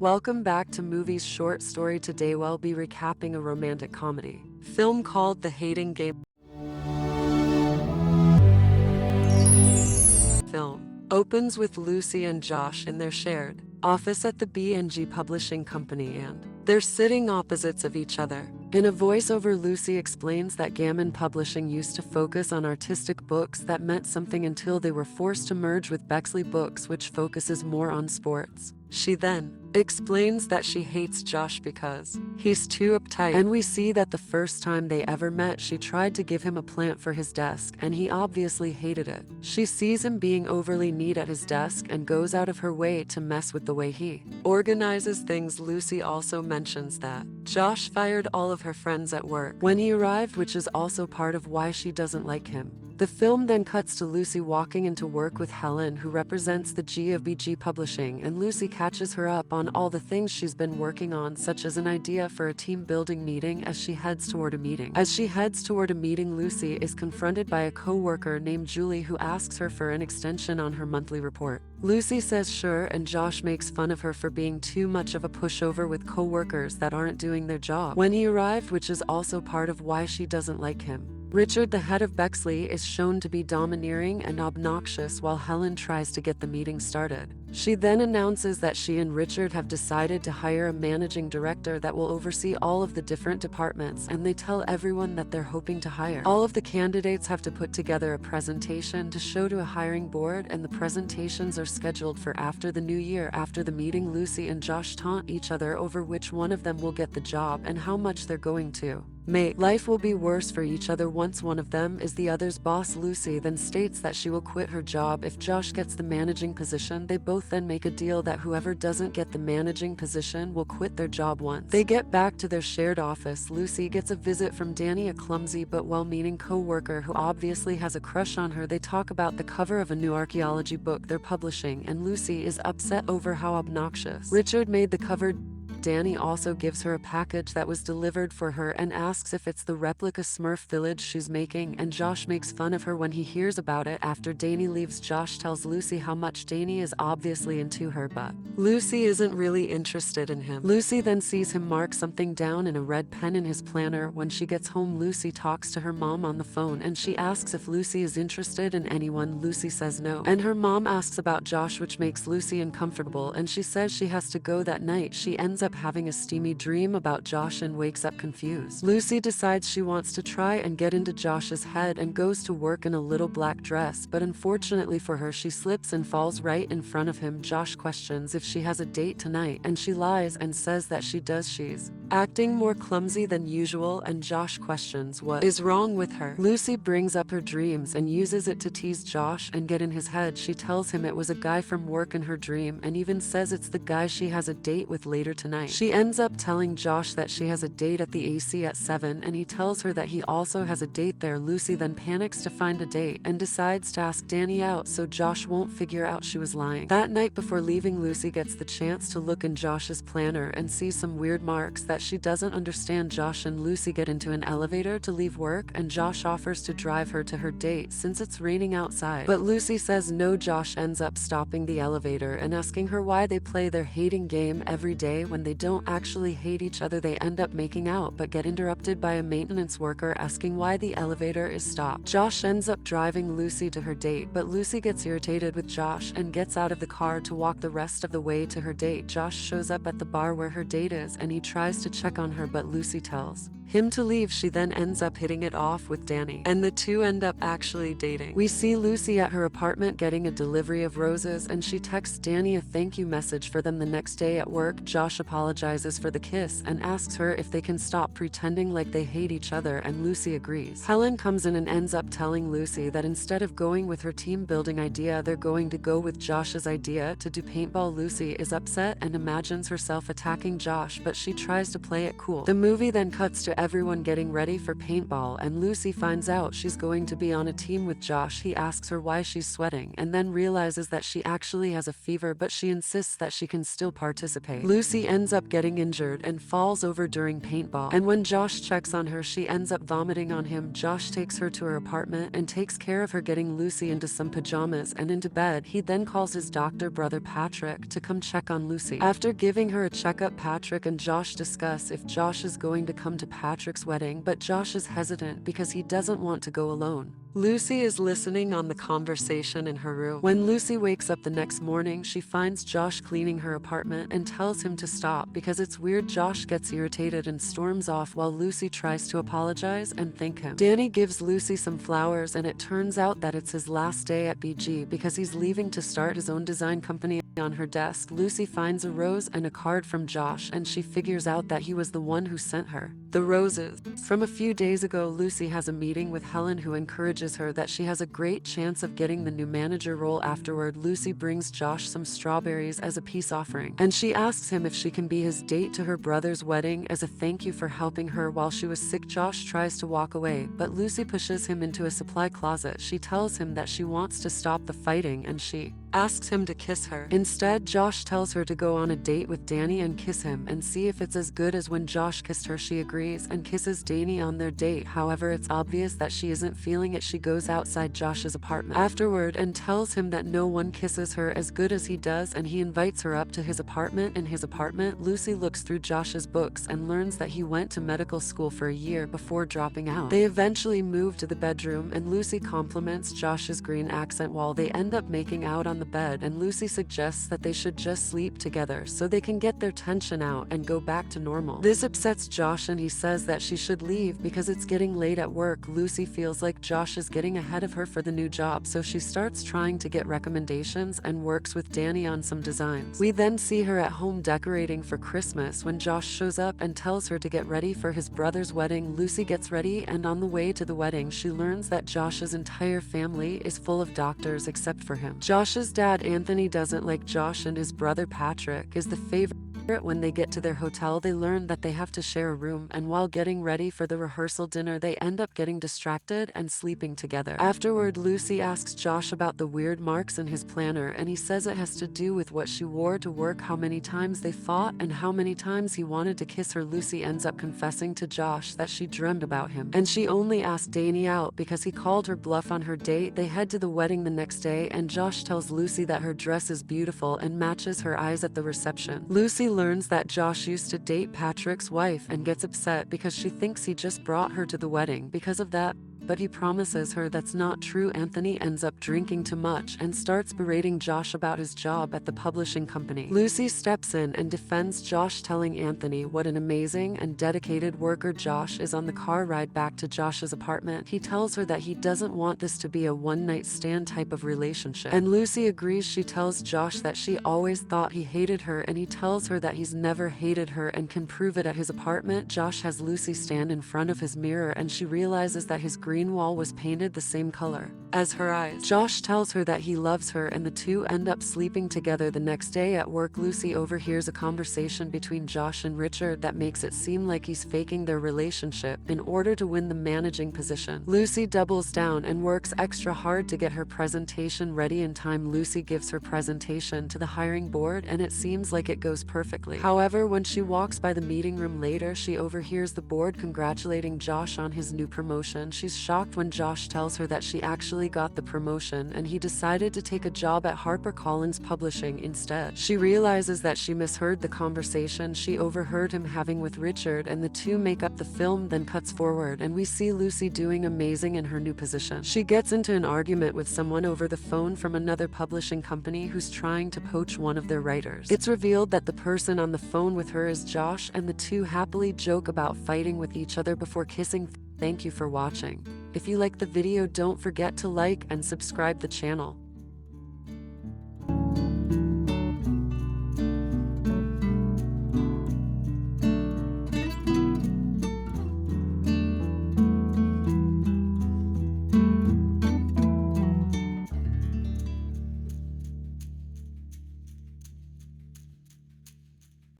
Welcome back to Movies Short Story. Today we'll be recapping a romantic comedy film called The Hating Game. Film opens with Lucy and Josh in their shared office at the B&G Publishing Company, and they're sitting opposites of each other. In a voiceover, Lucy explains that Gammon Publishing used to focus on artistic books that meant something until they were forced to merge with Bexley Books, which focuses more on sports. She then explains that she hates Josh because he's too uptight, and we see that the first time they ever met, she tried to give him a plant for his desk, and he obviously hated it. She sees him being overly neat at his desk and goes out of her way to mess with the way he organizes things. Lucy also mentions that Josh fired all of her friends at work when he arrived, which is also part of why she doesn't like him. The film then cuts to Lucy walking into work with Helen, who represents the G of BG Publishing, and Lucy catches her up on all the things she's been working on, such as an idea for a team-building meeting as she heads toward a meeting. As she heads toward a meeting, Lucy is confronted by a co-worker named Julie who asks her for an extension on her monthly report. Lucy says sure, and Josh makes fun of her for being too much of a pushover with co-workers that aren't doing their job when he arrived, which is also part of why she doesn't like him. Richard, the head of Bexley, is shown to be domineering and obnoxious while Helen tries to get the meeting started. She then announces that she and Richard have decided to hire a managing director that will oversee all of the different departments, and they tell everyone that they're hoping to hire. All of the candidates have to put together a presentation to show to a hiring board, and the presentations are scheduled for after the new year. After the meeting, Lucy and Josh taunt each other over which one of them will get the job and how much they're going to make life will be worse for each other once one of them is the other's boss. Lucy then states that she will quit her job if Josh gets the managing position. They both then make a deal that whoever doesn't get the managing position will quit their job. Once they get back to their shared office, Lucy gets a visit from Danny, a clumsy but well-meaning co-worker who obviously has a crush on her. They talk about the cover of a new archaeology book they're publishing, and Lucy is upset over how obnoxious Richard made the cover. Danny also gives her a package that was delivered for her and asks if it's the replica Smurf village she's making, and Josh makes fun of her when he hears about it. After Danny leaves, Josh tells Lucy how much Danny is obviously into her, but Lucy isn't really interested in him. Lucy then sees him mark something down in a red pen in his planner. When she gets home, Lucy talks to her mom on the phone, and she asks if Lucy is interested in anyone. Lucy says no, and her mom asks about Josh, which makes Lucy uncomfortable, and she says she has to go that night. She ends up having a steamy dream about Josh and wakes up confused. Lucy decides she wants to try and get into Josh's head and goes to work in a little black dress, but unfortunately for her, she slips and falls right in front of him. Josh questions if she has a date tonight, and she lies and says that she does. She's acting more clumsy than usual, and Josh questions what is wrong with her. Lucy brings up her dreams and uses it to tease Josh and get in his head. She tells him it was a guy from work in her dream, and even says it's the guy she has a date with later tonight. She ends up telling Josh that she has a date at the AC at 7, and he tells her that he also has a date there. Lucy then panics to find a date and decides to ask Danny out so Josh won't figure out she was lying. That night before leaving, Lucy gets the chance to look in Josh's planner and sees some weird marks that she doesn't understand. Josh and Lucy get into an elevator to leave work, and Josh offers to drive her to her date since it's raining outside, but Lucy says no. Josh ends up stopping the elevator and asking her why they play their hating game every day when they don't actually hate each other. They end up making out but get interrupted by a maintenance worker asking why the elevator is stopped. Josh ends up driving Lucy to her date, but Lucy gets irritated with Josh and gets out of the car to walk the rest of the way to her date. Josh shows up at the bar where her date is, and he tries to check on her, but Lucy tells him to leave. She then ends up hitting it off with Danny, and the two end up actually dating. We see Lucy at her apartment getting a delivery of roses, and she texts Danny a thank you message for them the next day at work. Josh apologizes for the kiss and asks her if they can stop pretending like they hate each other, and Lucy agrees. Helen comes in and ends up telling Lucy that instead of going with her team building idea, they're going to go with Josh's idea to do paintball. Lucy is upset and imagines herself attacking Josh, but she tries to play it cool. The movie then cuts to everyone getting ready for paintball, and Lucy finds out she's going to be on a team with Josh. He asks her why she's sweating and then realizes that she actually has a fever, but she insists that she can still participate. Lucy ends up getting injured and falls over during paintball, and when Josh checks on her, she ends up vomiting on him. Josh takes her to her apartment and takes care of her, getting Lucy into some pajamas and into bed. He then calls his doctor brother Patrick to come check on Lucy. After giving her a checkup, Patrick and Josh discuss if Josh is going to come to Patrick's wedding, but Josh is hesitant because he doesn't want to go alone. Lucy is listening on the conversation in her room. When Lucy wakes up the next morning, she finds Josh cleaning her apartment and tells him to stop because it's weird. Josh gets irritated and storms off while Lucy tries to apologize and thank him. Danny gives Lucy some flowers, and it turns out that it's his last day at BG because he's leaving to start his own design company. On her desk, Lucy finds a rose and a card from Josh, and she figures out that he was the one who sent her the roses. From a few days ago, Lucy has a meeting with Helen, who encourages her that she has a great chance of getting the new manager role. Afterward, Lucy brings Josh some strawberries as a peace offering, and she asks him if she can be his date to her brother's wedding as a thank you for helping her while she was sick. Josh tries to walk away, but Lucy pushes him into a supply closet. She tells him that she wants to stop the fighting, and she asks him to kiss her. Instead, Josh tells her to go on a date with Danny and kiss him and see if it's as good as when Josh kissed her. She agrees and kisses Danny on their date. However, it's obvious that she isn't feeling it. She goes outside Josh's apartment afterward and tells him that no one kisses her as good as he does, and he invites her up to his apartment. In his apartment, Lucy looks through Josh's books and learns that he went to medical school for a year before dropping out. They eventually move to the bedroom, and Lucy compliments Josh's green accent while they end up making out on the bed, and Lucy suggests that they should just sleep together so they can get their tension out and go back to normal. This upsets Josh, and he says that she should leave because it's getting late at work. Lucy feels like Josh is getting ahead of her for the new job, so she starts trying to get recommendations and works with Danny on some designs. We then see her at home decorating for Christmas when Josh shows up and tells her to get ready for his brother's wedding. Lucy gets ready, and on the way to the wedding, she learns that Josh's entire family is full of doctors except for him. Josh's dad, Anthony, doesn't like Josh, and his brother Patrick is the favorite. When they get to their hotel, they learn that they have to share a room, and while getting ready for the rehearsal dinner, they end up getting distracted and sleeping together. Afterward, Lucy asks Josh about the weird marks in his planner, and he says it has to do with what she wore to work, how many times they fought, and how many times he wanted to kiss her. Lucy ends up confessing to Josh that she dreamed about him, and she only asked Danny out because he called her bluff on her date. They head to the wedding the next day, and Josh tells Lucy that her dress is beautiful and matches her eyes at the reception. Lucy learns that Josh used to date Patrick's wife and gets upset because she thinks he just brought her to the wedding because of that, but he promises her that's not true. Anthony ends up drinking too much and starts berating Josh about his job at the publishing company. Lucy steps in and defends Josh, telling Anthony what an amazing and dedicated worker Josh is. On the car ride back to Josh's apartment, he tells her that he doesn't want this to be a one-night stand type of relationship, and Lucy agrees. She tells Josh that she always thought he hated her, and he tells her that he's never hated her and can prove it. At his apartment, Josh has Lucy stand in front of his mirror, and she realizes that his green wall was painted the same color as her eyes. Josh tells her that he loves her, and the two end up sleeping together. The next day at work, Lucy overhears a conversation between Josh and Richard that makes it seem like he's faking their relationship in order to win the managing position. Lucy doubles down and works extra hard to get her presentation ready in time. Lucy gives her presentation to the hiring board, and it seems like it goes perfectly. However, when she walks by the meeting room later, she overhears the board congratulating Josh on his new promotion. She's shocked when Josh tells her that she actually got the promotion and he decided to take a job at HarperCollins Publishing instead. She realizes that she misheard the conversation she overheard him having with Richard, and the two make up. The film then cuts forward, and we see Lucy doing amazing in her new position. She gets into an argument with someone over the phone from another publishing company who's trying to poach one of their writers. It's revealed that the person on the phone with her is Josh, and the two happily joke about fighting with each other before kissing. Thank you for watching. If you like the video, don't forget to like and subscribe the channel.